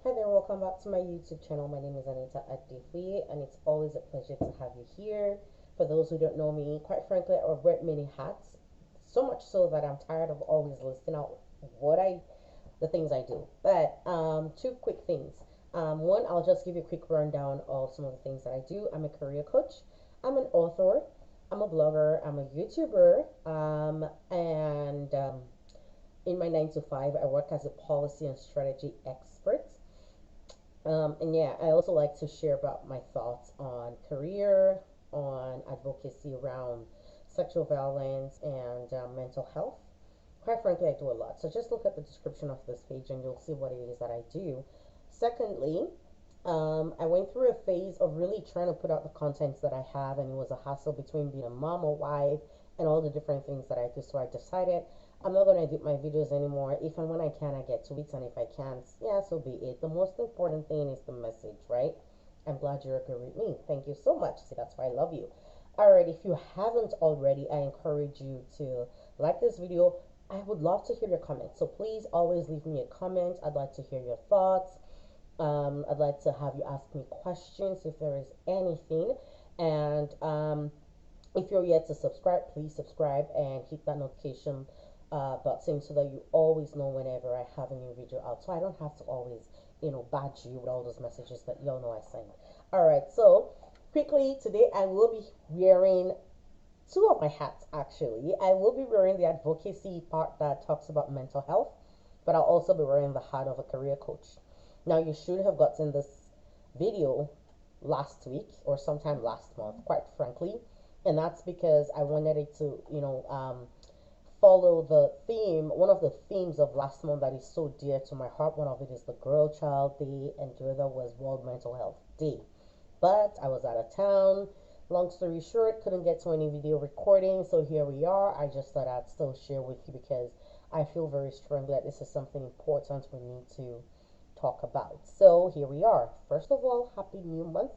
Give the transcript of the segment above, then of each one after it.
Hi there, welcome back to my YouTube channel. My name is Anita Adifi, and it's always a pleasure to have you here. For those who don't know me, quite frankly, I wear many hats, so much so that I'm tired of always listing out the things I do. But two quick things. One, I'll just give you a quick rundown of some of the things that I do. I'm a career coach. I'm an author. I'm a blogger. I'm a YouTuber. And in my 9 to 5, I work as a policy and strategy expert. And yeah, I also like to share about my thoughts on career, on advocacy around sexual violence and mental health. Quite frankly, I do a lot. So just look at the description of this page and you'll see what it is that I do. Secondly, I went through a phase of really trying to put out the contents that I have, and it was a hassle between being a mom, a wife, and all the different things that I do. So I decided I'm not going to do my videos anymore. If and when I can, I get 2 weeks, and if I can't, yeah, so be it. The most important thing is the message, right? I'm glad you agree with me. Thank you so much. See, that's why I love you. All right, if you haven't already, I encourage you to like this video. I would love to hear your comments. So please always leave me a comment. I'd like to hear your thoughts. I'd like to have you ask me questions if there is anything. And if you're yet to subscribe, please subscribe and hit that notification button so that you always know whenever I have a new video out. So I don't have to always, badge you with all those messages that y'all know I send. All right, so quickly today I will be wearing two of my hats actually. I will be wearing the advocacy part that talks about mental health, but I'll also be wearing the hat of a career coach. Now, you should have gotten this video last week or sometime last month, quite frankly, and that's because I wanted it to, follow the theme, one of the themes of last month that is so dear to my heart. One of it is the Girl Child Day, and the other was World Mental Health Day. But I was out of town. Long story short, couldn't get to any video recording, so here we are. I just thought I'd still share with you because I feel very strongly that this is something important we need to talk about. So here we are. First of all, happy new month.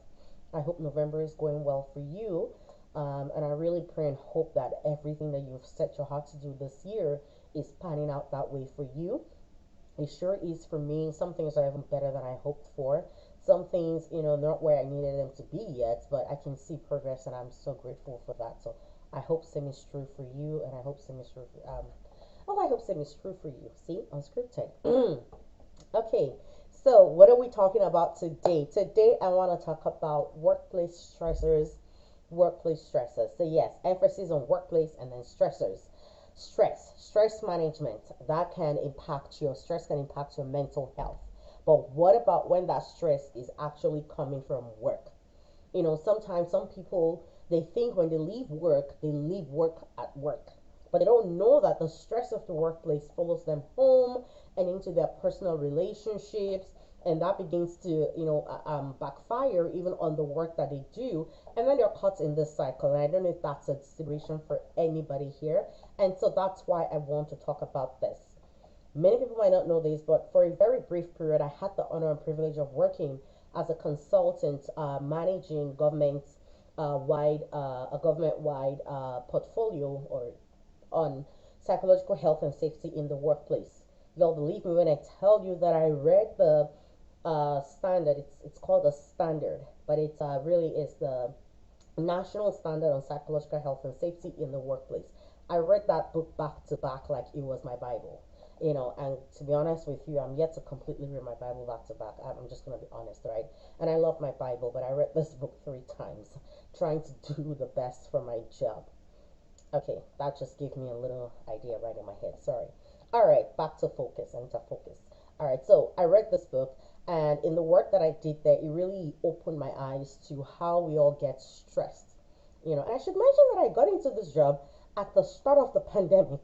I hope November is going well for you. And I really pray and hope that everything that you've set your heart to do this year is panning out that way for you. It sure is for me. Some things are even better than I hoped for. Some things, not where I needed them to be yet, but I can see progress, and I'm so grateful for that. So I hope same is true for you, and I hope same is true for I hope same is true for you. See, unscripted. Okay, so what are we talking about today? Today I want to talk about workplace stressors. Workplace stressors. So yes, emphasis on workplace and then stressors. Stress management, that can impact your stress, can impact your mental health. But what about when that stress is actually coming from work? Sometimes some people, they think when they leave work at work, but they don't know that the stress of the workplace follows them home and into their personal relationships, and that begins to backfire even on the work that they do, and then they're caught in this cycle. And I don't know if that's a situation for anybody here, and so that's why I want to talk about this. Many people might not know this, but for a very brief period, I had the honor and privilege of working as a consultant, managing a government-wide portfolio or on psychological health and safety in the workplace. You'll believe me when I tell you that I read the standard. It's called a standard, but it really is the National Standard on Psychological Health and Safety in the Workplace. I read that book back to back like it was my Bible. And to be honest with you, I'm yet to completely read my Bible back to back. I'm just going to be honest, right? And I love my Bible, but I read this book 3 times, trying to do the best for my job. Okay, that just gave me a little idea right in my head. Sorry. All right, back to focus. I need to focus. All right, so I read this book, and in the work that I did there, it really opened my eyes to how we all get stressed. And I should mention that I got into this job at the start of the pandemic.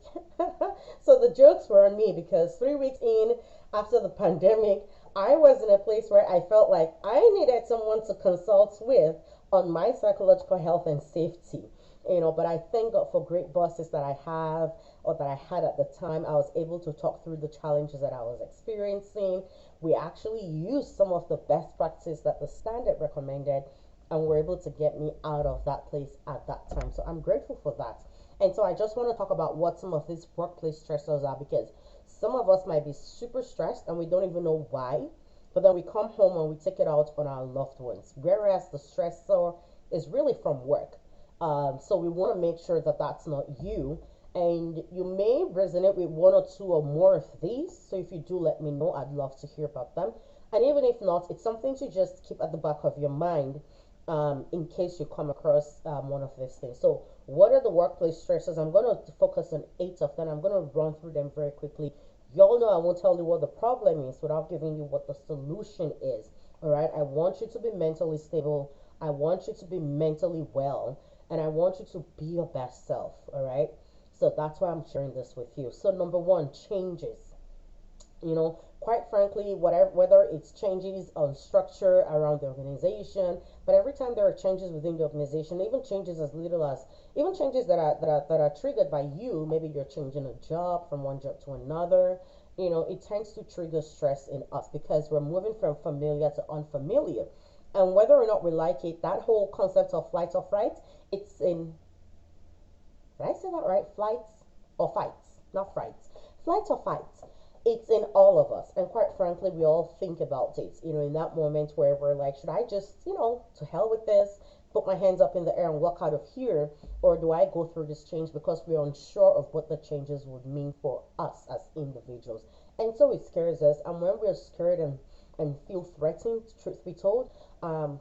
So the jokes were on me because 3 weeks in after the pandemic, I was in a place where I felt like I needed someone to consult with on my psychological health and safety. But I thank God for great bosses that I have or that I had at the time. I was able to talk through the challenges that I was experiencing. We actually used some of the best practices that the standard recommended, and were able to get me out of that place at that time. So I'm grateful for that. And so I just want to talk about what some of these workplace stressors are, because some of us might be super stressed and we don't even know why. but then we come home and we take it out on our loved ones. Whereas the stressor is really from work. So we want to make sure that that's not you. And you may resonate with one or two or more of these. So if you do, let me know. I'd love to hear about them. And even if not, it's something to just keep at the back of your mind in case you come across one of these things. So, what are the workplace stresses? I'm going to focus on eight of them. I'm going to run through them very quickly. Y'all know I won't tell you what the problem is without giving you what the solution is. All right. I want you to be mentally stable. I want you to be mentally well. And I want you to be your best self. All right. So that's why I'm sharing this with you. So, number one, changes. Quite frankly, whatever, whether it's changes on structure around the organization, but every time there are changes within the organization, even changes as little as even changes that are triggered by you, maybe you're changing a job from one job to another. It tends to trigger stress in us because we're moving from familiar to unfamiliar. And whether or not we like it, that whole concept of flight or fright, it's in, did I say that right? Flights or fights, not frights. Flights or fights. It's in all of us. And quite frankly, we all think about it, in that moment where we're like, should I just, to hell with this, put my hands up in the air and walk out of here? Or do I go through this change because we're unsure of what the changes would mean for us as individuals? And so it scares us. And when we're scared and feel threatened, truth be told,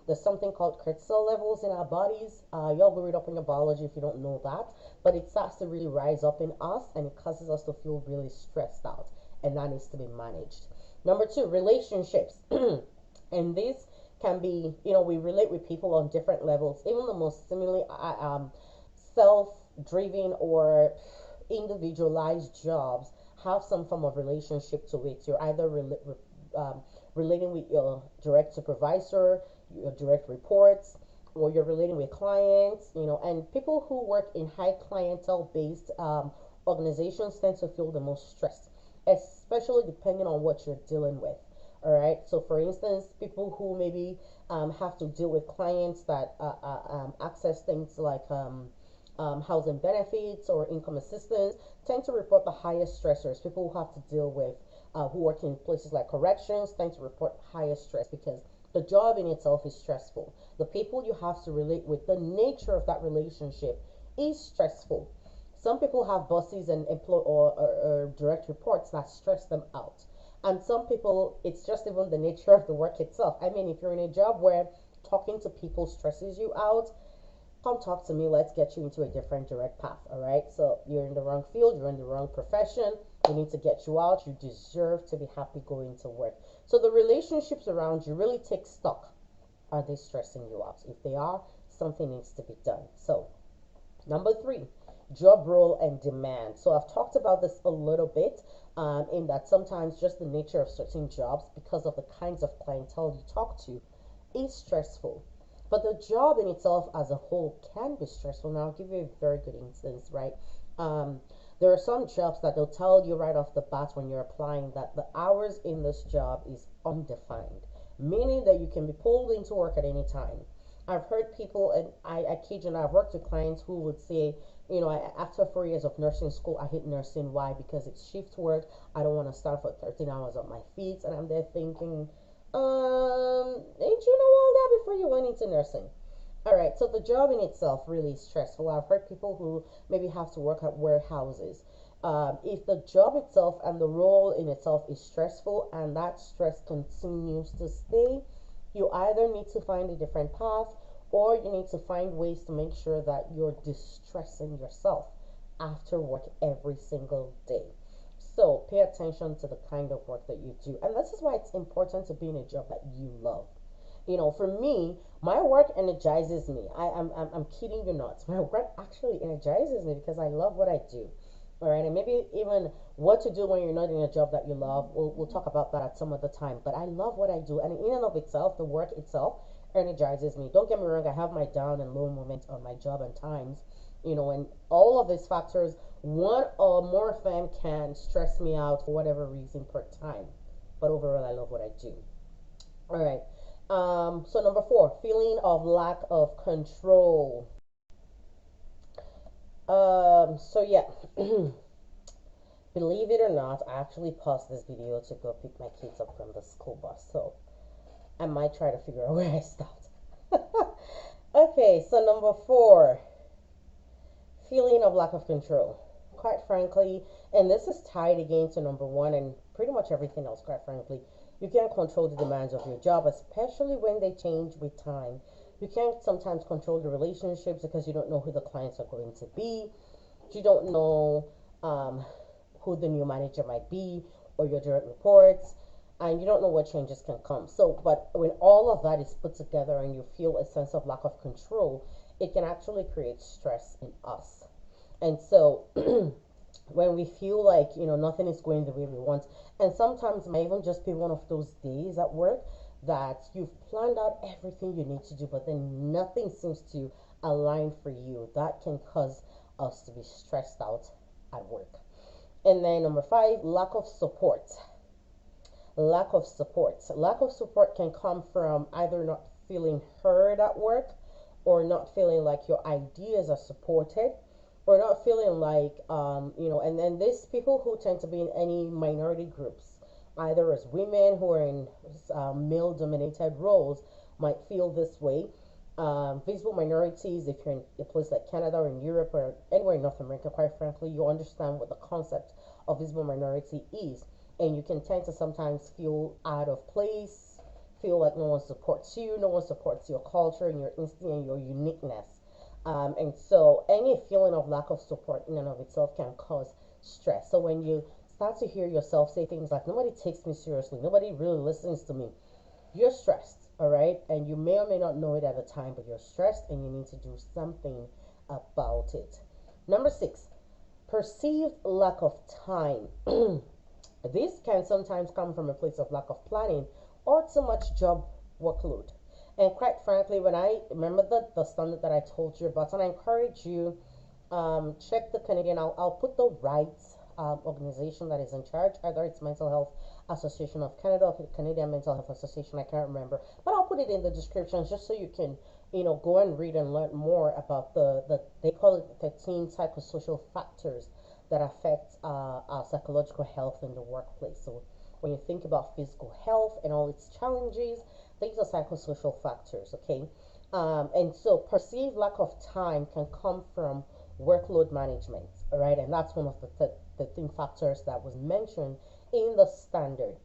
there's something called cortisol levels in our bodies. Y'all go read up on your biology if you don't know that. But it starts to really rise up in us and it causes us to feel really stressed out. And that needs to be managed. Number two, relationships. And this can be, we relate with people on different levels. Even the most seemingly self-driven or individualized jobs have some form of relationship to it. You're either relating with your direct supervisor, your direct reports, or you're relating with clients, and people who work in high clientele based organizations tend to feel the most stressed, especially depending on what you're dealing with. All right. So, for instance, people who maybe have to deal with clients that access things like housing benefits or income assistance tend to report the highest stressors. People who have to deal with who work in places like corrections tend to report higher stress because the job in itself is stressful. The people you have to relate with, the nature of that relationship is stressful. Some people have bosses and employ or direct reports that stress them out. And some people, it's just even the nature of the work itself. I mean, if you're in a job where talking to people stresses you out, come talk to me. Let's get you into a different direct path. All right. So you're in the wrong field, you're in the wrong profession. We need to get you out. You deserve to be happy going to work. So the relationships around you really take stock. Are they stressing you out? If they are, something needs to be done. So, number three, job role and demand. So I've talked about this a little bit in that sometimes just the nature of certain jobs, because of the kinds of clientele you talk to, is stressful. But the job in itself as a whole can be stressful. Now, I'll give you a very good instance, right? Um, there are some jobs that they'll tell you right off the bat when you're applying that the hours in this job is undefined, meaning that you can be pulled into work at any time. I've heard people, and I kid you not, I've worked with clients who would say, after 4 years of nursing school, I hate nursing. Why? Because it's shift work. I don't want to stand for 13 hours on my feet. And I'm there thinking, didn't you know all that before you went into nursing? All right, so the job in itself really is stressful. I've heard people who maybe have to work at warehouses. If the job itself and the role in itself is stressful and that stress continues to stay, you either need to find a different path or you need to find ways to make sure that you're distressing yourself after work every single day. So pay attention to the kind of work that you do. And this is why it's important to be in a job that you love. For me, my work energizes me. I'm kidding you not. My work actually energizes me because I love what I do. All right, and maybe even what to do when you're not in a job that you love. We'll talk about that at some other time. But I love what I do, and in and of itself, the work itself energizes me. Don't get me wrong, I have my down and low moments on my job and times, and all of these factors, one or more of them can stress me out for whatever reason per time. But overall, I love what I do. All right. So number four, feeling of lack of control. So yeah, Believe it or not, I actually paused this video to go pick my kids up from the school bus. So I might try to figure out where I stopped. Okay, so number four, feeling of lack of control. Quite frankly, and this is tied again to number one and pretty much everything else, quite frankly. You can't control the demands of your job, especially when they change with time. You can't sometimes control the relationships because you don't know who the clients are going to be. You don't know um, who the new manager might be or your direct reports, and you don't know what changes can come. So, but when all of that is put together and you feel a sense of lack of control, it can actually create stress in us. And so, when we feel like nothing is going the way we want, and sometimes it might even just be one of those days at work that you've planned out everything you need to do, but then nothing seems to align for you. That can cause us to be stressed out at work. And then number five, lack of support. Lack of support can come from either not feeling heard at work, or not feeling like your ideas are supported, or not feeling like and then these people who tend to be in any minority groups, either as women who are in male dominated roles, might feel this way. Visible minorities, if you're in a place like Canada or in Europe or anywhere in North America, quite frankly, you understand what the concept of visible minority is. And you can tend to sometimes feel out of place, feel like no one supports you, no one supports your culture and your instinct and your uniqueness. And so any feeling of lack of support in and of itself can cause stress. So when you start to hear yourself say things like, nobody takes me seriously, nobody really listens to me, you're stressed, all right? And you may or may not know it at the time, but you're stressed and you need to do something about it. Number six, perceived lack of time. This can sometimes come from a place of lack of planning or too much job workload. And quite frankly, when I remember the standard that I told you about, and I encourage you, check the Canadian, I'll put the right organization that is in charge, either it's Mental Health Association of Canada or Canadian Mental Health Association, I can't remember, but I'll put it in the description just so you can go and read and learn more about they call it 13 psychosocial factors that affect our psychological health in the workplace. So when you think about physical health and all its challenges, these are psychosocial factors, okay? And so perceived lack of time can come from workload management, all right? And that's one of the thing factors that was mentioned in the standard.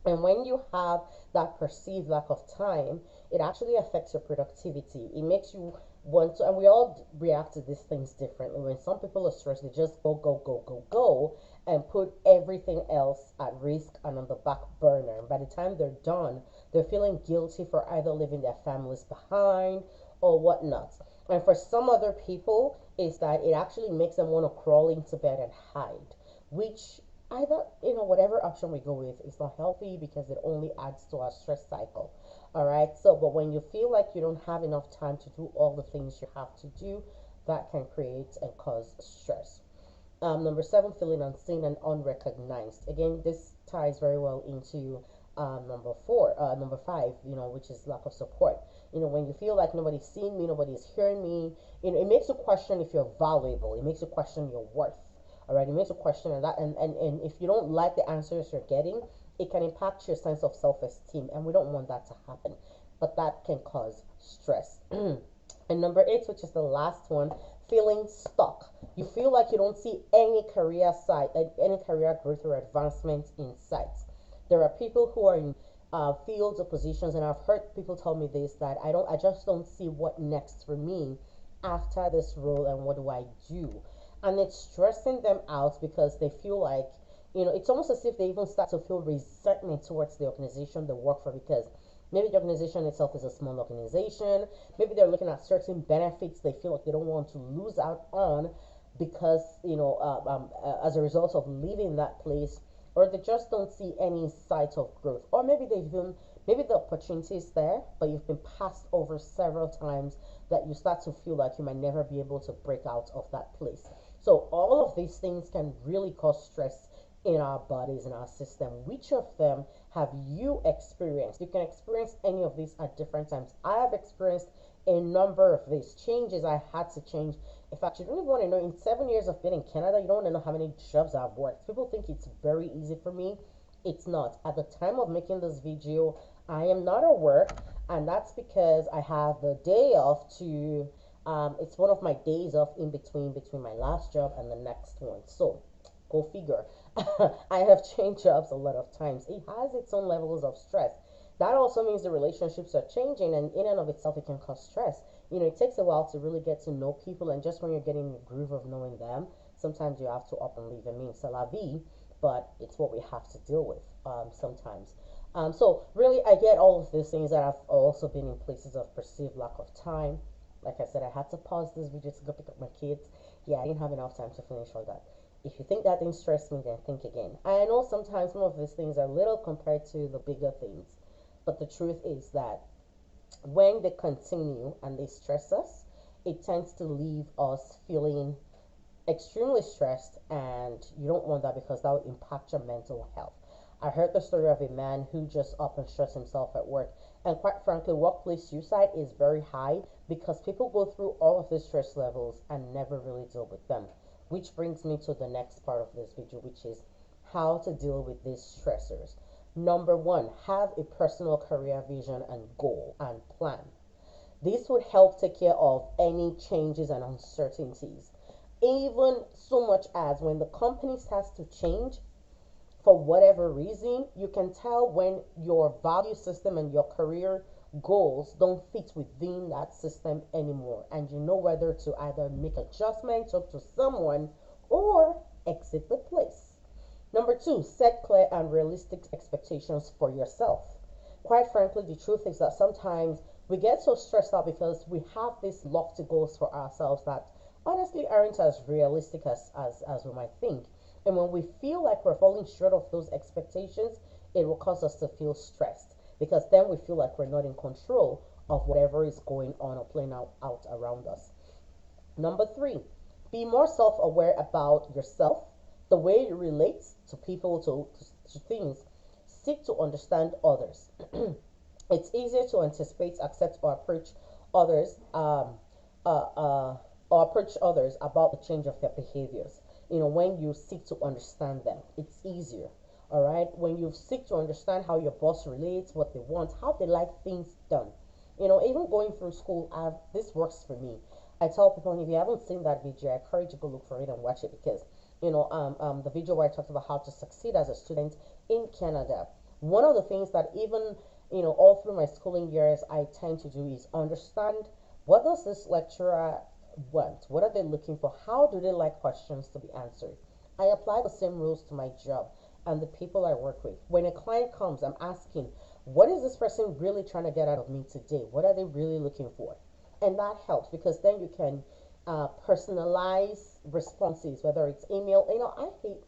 And when you have that perceived lack of time, it actually affects your productivity. It makes you want to, and we all react to these things differently. When some people are stressed, they just go, go, go, go, go, and put everything else at risk and on the back burner. And by the time they're done, they're feeling guilty for either leaving their families behind or whatnot. And for some other people, is that it actually makes them want to crawl into bed and hide, which either whatever option we go with is not healthy because it only adds to our stress cycle. All right, so but when you feel like you don't have enough time to do all the things you have to do, that can create and cause stress. Number seven, feeling unseen and unrecognized. Again, this ties very well into number five, which is lack of support. When you feel like nobody's seeing me, nobody's hearing me, it makes you question if you're valuable. It makes you question your worth. All right, it makes you question that, and if you don't like the answers you're getting, it can impact your sense of self-esteem, and we don't want that to happen. But that can cause stress. And number eight, which is the last one, feeling stuck. You feel like you don't see any career side, any career growth or advancement in sight. There are people who are in fields or positions, and I've heard people tell me this, that I just don't see what next for me after this role, and what do I do? And it's stressing them out because they feel like it's almost as if they even start to feel resentment towards the organization they work for, because maybe the organization itself is a small organization. Maybe they're looking at certain benefits they feel like they don't want to lose out on because as a result of leaving that place, or they just don't see any sight of growth, or maybe the opportunity is there, but you've been passed over several times, that you start to feel like you might never be able to break out of that place. So all of these things can really cause stress in our bodies, in our system. Which of them have you experienced? You can experience any of these at different times. I have experienced a number of these changes I had to change In fact, you don't even want to know. In 7 years of being in Canada, you don't want to know how many jobs I've worked. People think it's very easy for me. It's not. At the time of making this video, I am not at work, and that's because I have the day off to. It's one of my days off in between my last job and the next one. So, go figure. I have changed jobs a lot of times. It has its own levels of stress. That also means the relationships are changing, and in and of itself, it can cause stress. It takes a while to really get to know people, and just when you're getting in the groove of knowing them, sometimes you have to up and leave. I mean, c'est la vie, but it's what we have to deal with sometimes. So really, I get all of these things that I've also been in places of perceived lack of time. Like I said, I had to pause this video to go pick up my kids. Yeah, I didn't have enough time to finish all that. If you think that didn't stress me, then think again. I know sometimes some of these things are little compared to the bigger things, but the truth is that when they continue and they stress us, it tends to leave us feeling extremely stressed, and you don't want that because that will impact your mental health. I heard the story of a man who just up and stressed himself at work, and quite frankly, workplace suicide is very high because people go through all of these stress levels and never really deal with them. Which brings me to the next part of this video, which is how to deal with these stressors. Number one, have a personal career vision and goal and plan. This would help take care of any changes and uncertainties. Even so much as when the company starts to change for whatever reason, you can tell when your value system and your career goals don't fit within that system anymore, and you know whether to either make adjustments, talk to someone, or exit the place. Number two, set clear and realistic expectations for yourself. Quite frankly, the truth is that sometimes we get so stressed out because we have these lofty goals for ourselves that honestly aren't as realistic as we might think. And when we feel like we're falling short of those expectations, it will cause us to feel stressed because then we feel like we're not in control of whatever is going on or playing out around us. Number three, be more self aware about yourself, the way you relate to people, to things. Seek to understand others. It's easier to anticipate, accept, or approach others, uh, uh, about the change of their behaviors. When you seek to understand them, it's easier. All right. When you seek to understand how your boss relates, what they want, how they like things done. Even going through school, this works for me. I tell people, and if you haven't seen that video, I encourage you to go look for it and watch it because the video where I talked about how to succeed as a student in Canada. One of the things that even all through my schooling years I tend to do is understand what does this lecturer want? What are they looking for? How do they like questions to be answered? I apply the same rules to my job and the people I work with. When a client comes, I'm asking, what is this person really trying to get out of me today? What are they really looking for? And that helps because then you can personalize responses, whether it's email. I hate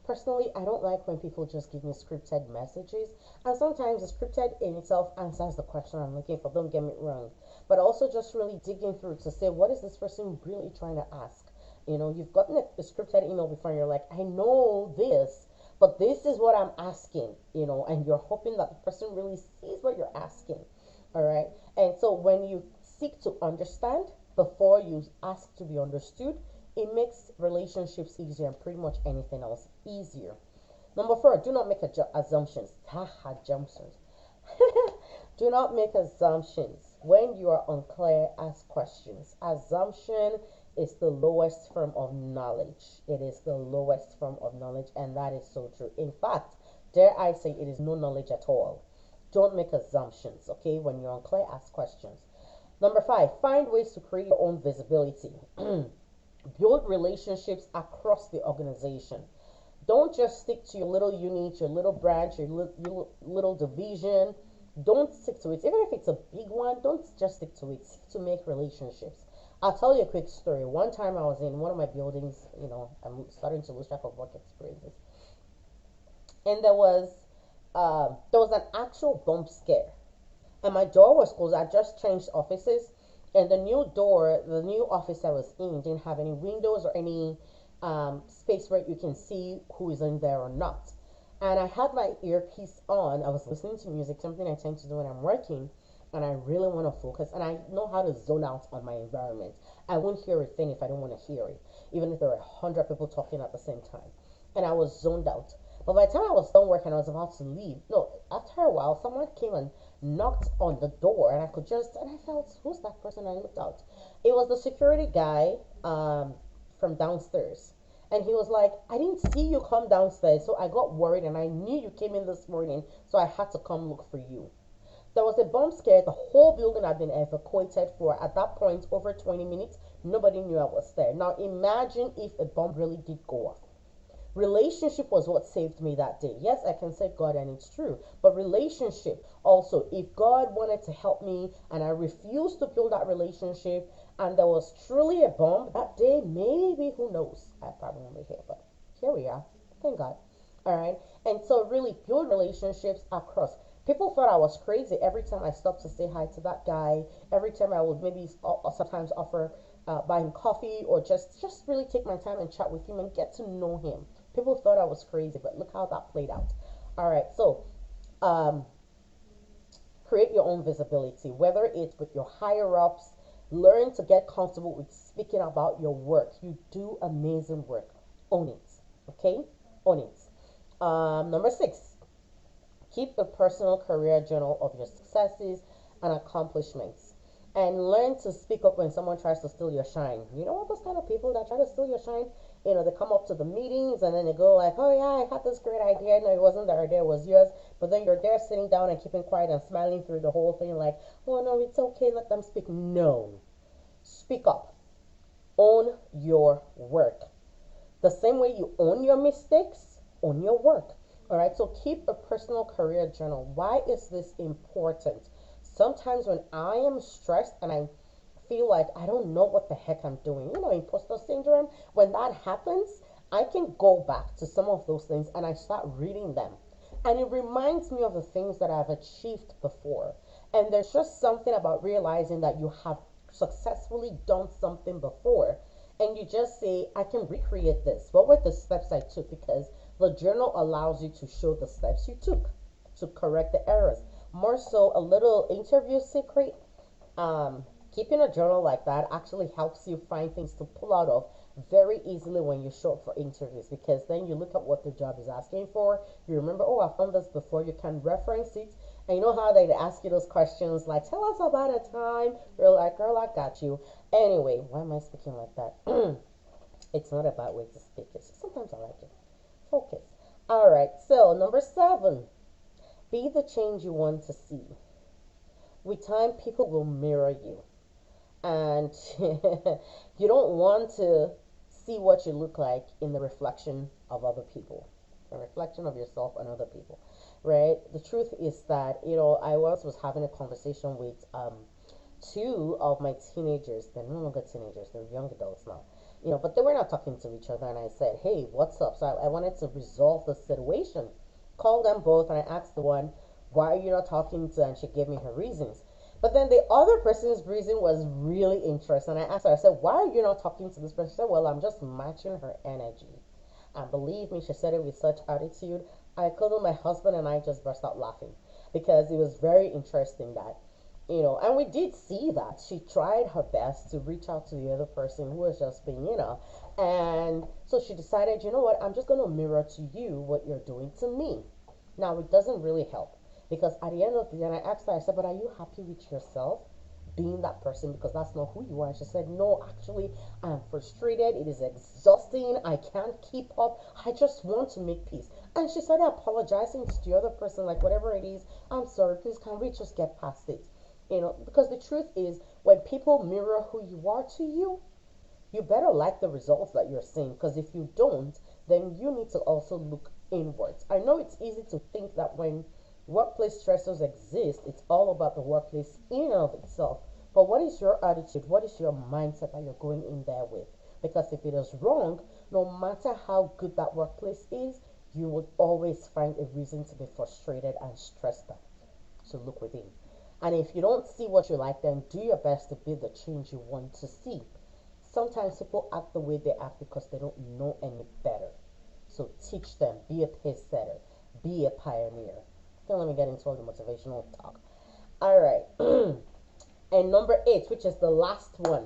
personally, I don't like when people just give me scripted messages. And sometimes the scripted in itself answers the question I'm looking for, don't get me wrong. But also just really digging through to say, what is this person really trying to ask? You've gotten a scripted email before and you're like, I know this, but this is what I'm asking, and you're hoping that the person really sees what you're asking. All right. And so when you seek to understand before you ask to be understood, it makes relationships easier and pretty much anything else easier. Number four, do not make assumptions. Assumptions. Do not make assumptions. When you are unclear, ask questions. Assumption is the lowest form of knowledge. It is the lowest form of knowledge, and that is so true. In fact, dare I say, it is no knowledge at all. Don't make assumptions, okay? When you're unclear, ask questions. Number five, find ways to create your own visibility. Build relationships across the organization. Don't just stick to your little unit, your little branch, your little division. Don't stick to it. Even if it's a big one, don't just stick to it. Seek to make relationships. I'll tell you a quick story. One time I was in one of my buildings, I'm starting to lose track of work experiences. And there was an actual bump scare. And my door was closed. I just changed offices. And the new office I was in didn't have any windows or any space where you can see who is in there or not. And I had my earpiece on. I was listening to music, something I tend to do when I'm working. and I really want to focus and I know how to zone out on my environment. I won't hear a thing if I don't want to hear it, even if there are 100 people talking at the same time. And I was zoned out. But by the time I was done working, I was about to leave. No, after a while, someone came and knocked on the door, and I could just, and I felt, who's that person? I looked out. It was the security guy from downstairs. And he was like, I didn't see you come downstairs, so I got worried and I knew you came in this morning, so I had to come look for you. There was a bomb scare. The whole building had been evacuated for, at that point, over 20 minutes. Nobody knew I was there. Now, imagine if a bomb really did go off. Relationship was what saved me that day. Yes, I can say God, and it's true. But relationship also, if God wanted to help me and I refused to build that relationship and there was truly a bomb that day, maybe, who knows? I probably won't be here, but here we are. Thank God. All right. And so, really, build relationships across. People thought I was crazy every time I stopped to say hi to that guy. Every time I would maybe sometimes offer buy him coffee or just really take my time and chat with him and get to know him. People thought I was crazy, but look how that played out. All right, so um, create your own visibility, whether it's with your higher ups. Learn to get comfortable with speaking about your work. You do amazing work. Own it. Okay? Own it. Number 6, keep a personal career journal of your successes and accomplishments. And learn to speak up when someone tries to steal your shine. You know all those kind of people that try to steal your shine? They come up to the meetings and then they go like, oh yeah, I had this great idea. No, it wasn't their idea, it was yours. But then you're there sitting down and keeping quiet and smiling through the whole thing like, oh no, it's okay, let them speak. No. Speak up. Own your work. The same way you own your mistakes, own your work. All right, so keep a personal career journal. Why is this important? Sometimes when I am stressed and I feel like I don't know what the heck I'm doing, imposter syndrome, when that happens, I can go back to some of those things and I start reading them. And it reminds me of the things that I've achieved before. And there's just something about realizing that you have successfully done something before and you just say, I can recreate this. What were the steps I took? Because the journal allows you to show the steps you took to correct the errors. More so, a little interview secret. Um, Keeping a journal like that actually helps you find things to pull out of very easily when you show up for interviews, because then you look at what the job is asking for. You remember, oh, I've done this before. You can reference it. And you know how they ask you those questions like, tell us about a time. You're like, girl, I got you. Anyway, why am I speaking like that? It's not a bad way to speak. It's just sometimes I like it. Focus. All right. So, number 7, be the change you want to see. With time, people will mirror you. And you don't want to see what you look like in the reflection of other people, a reflection of yourself and other people, right? The truth is that, I once was having a conversation with two of my teenagers. They're no longer teenagers, they're young adults now, but they were not talking to each other. And I said, hey, what's up? So I wanted to resolve the situation. Called them both and I asked the one, why are you not talking to her? And she gave me her reasons. But then the other person's reason was really interesting. I asked her, I said, why are you not talking to this person? She said, well, I'm just matching her energy. And believe me, she said it with such attitude. I cuddled my husband and I just burst out laughing because it was very interesting that, and we did see that. She tried her best to reach out to the other person who was just being, and so she decided, you know what, I'm just going to mirror to you what you're doing to me. Now, it doesn't really help. Because at the end of the day, and I asked her, I said, but are you happy with yourself being that person? Because that's not who you are. And she said, no, actually, I'm frustrated. It is exhausting. I can't keep up. I just want to make peace. And she started apologizing to the other person, like, whatever it is, I'm sorry, please, can we just get past it? Because the truth is, when people mirror who you are to you, you better like the results that you're seeing. Because if you don't, then you need to also look inwards. I know it's easy to think that when workplace stressors exist, it's all about the workplace in and of itself. But what is your attitude? What is your mindset that you're going in there with? Because if it is wrong, no matter how good that workplace is, you will always find a reason to be frustrated and stressed out. So look within. And if you don't see what you like, then do your best to be the change you want to see. Sometimes people act the way they act because they don't know any better. So teach them, be a pace setter, be a pioneer. Don't let me get into all the motivational talk. All right. And number 8, which is the last one,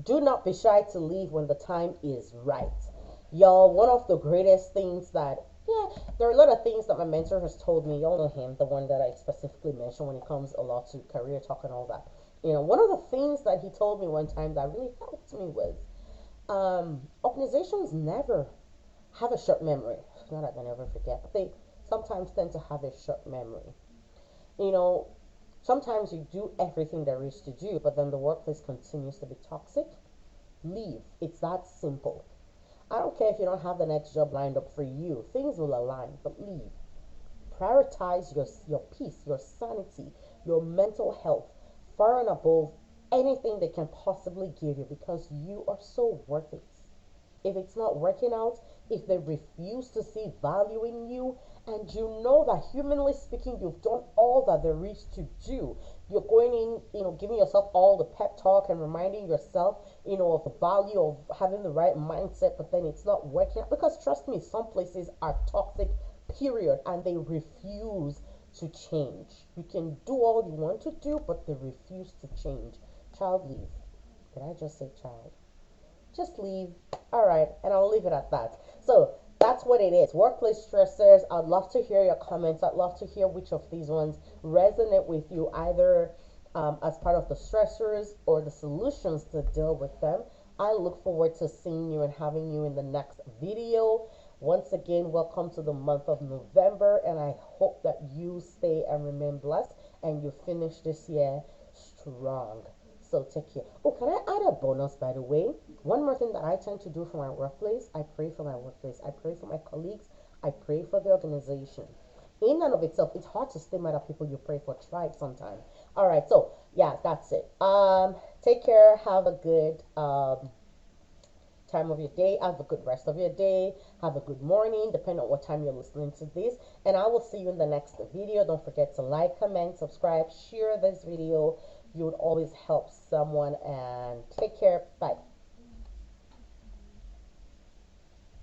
do not be shy to leave when the time is right. Y'all, one of the greatest things that, yeah, there are a lot of things that my mentor has told me. Y'all know him, the one that I specifically mentioned when it comes a lot to career talk and all that. One of the things that he told me one time that really helped me was organizations never have a short memory. Not that they never forget, but they sometimes tend to have a short memory. You know, Sometimes you do everything there is to do, but then the workplace continues to be toxic. Leave. It's that simple. I don't care if you don't have the next job lined up for you. Things will align, but leave. Prioritize your peace, your sanity, your mental health far and above anything they can possibly give you because you are so worth it. If it's not working out, if they refuse to see value in you, and you know that humanly speaking, you've done all that there is to do, you're going in, giving yourself all the pep talk and reminding yourself, of the value of having the right mindset, but then it's not working out. Because trust me, some places are toxic, period, and they refuse to change. You can do all you want to do, but they refuse to change. Child, leave. Did I just say child? Just leave. All right, and I'll leave it at that. So that's what it is. Workplace stressors. I'd love to hear your comments. I'd love to hear which of these ones resonate with you, either as part of the stressors or the solutions to deal with them. I look forward to seeing you and having you in the next video. Once again, welcome to the month of November, and I hope that you stay and remain blessed and you finish this year strong. So take care. Oh, can I add a bonus, by the way? One more thing that I tend to do for my workplace, I pray for my workplace. I pray for my colleagues. I pray for the organization. In and of itself, it's hard to stay mad at people you pray for. Try it sometime. All right, so yeah, that's it. Take care. Have a good time of your day. Have a good rest of your day. Have a good morning, depending on what time you're listening to this. And I will see you in the next video. Don't forget to like, comment, subscribe, share this video. You would always help someone. And take care. Bye.